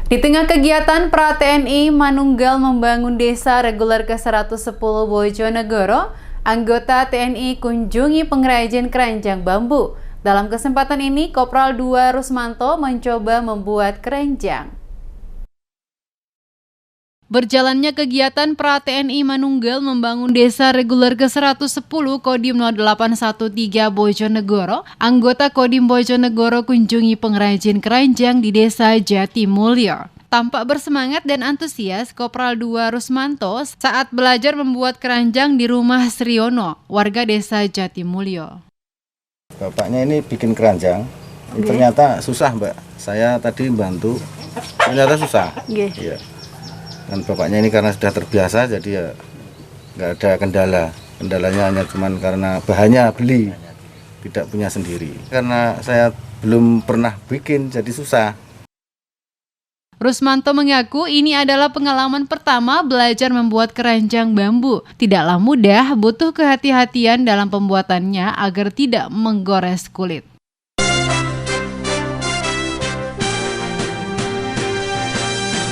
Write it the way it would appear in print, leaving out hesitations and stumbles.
Di tengah kegiatan pra-TNI Manunggal membangun desa reguler ke-110 Bojonegoro, anggota TNI kunjungi pengrajin keranjang bambu. Dalam kesempatan ini, Kopral II Rusmanto mencoba membuat keranjang. Berjalannya kegiatan pra-TNI Manunggal membangun desa reguler ke-110 Kodim 0813 Bojonegoro, anggota Kodim Bojonegoro kunjungi pengrajin keranjang di desa Jatimulyo. Tampak bersemangat dan antusias Kopral II Rusmanto saat belajar membuat keranjang di rumah Sriono, warga desa Jatimulyo. Bapaknya ini bikin keranjang, ternyata susah, Mbak. Saya tadi bantu, ternyata susah. Iya. Dan bapaknya ini karena sudah terbiasa, jadi ya nggak ada kendala. Kendalanya hanya cuman karena bahannya beli, tidak punya sendiri. Karena saya belum pernah bikin, jadi susah. Rusmanto mengaku ini adalah pengalaman pertama belajar membuat keranjang bambu. Tidaklah mudah, butuh kehati-hatian dalam pembuatannya agar tidak menggores kulit.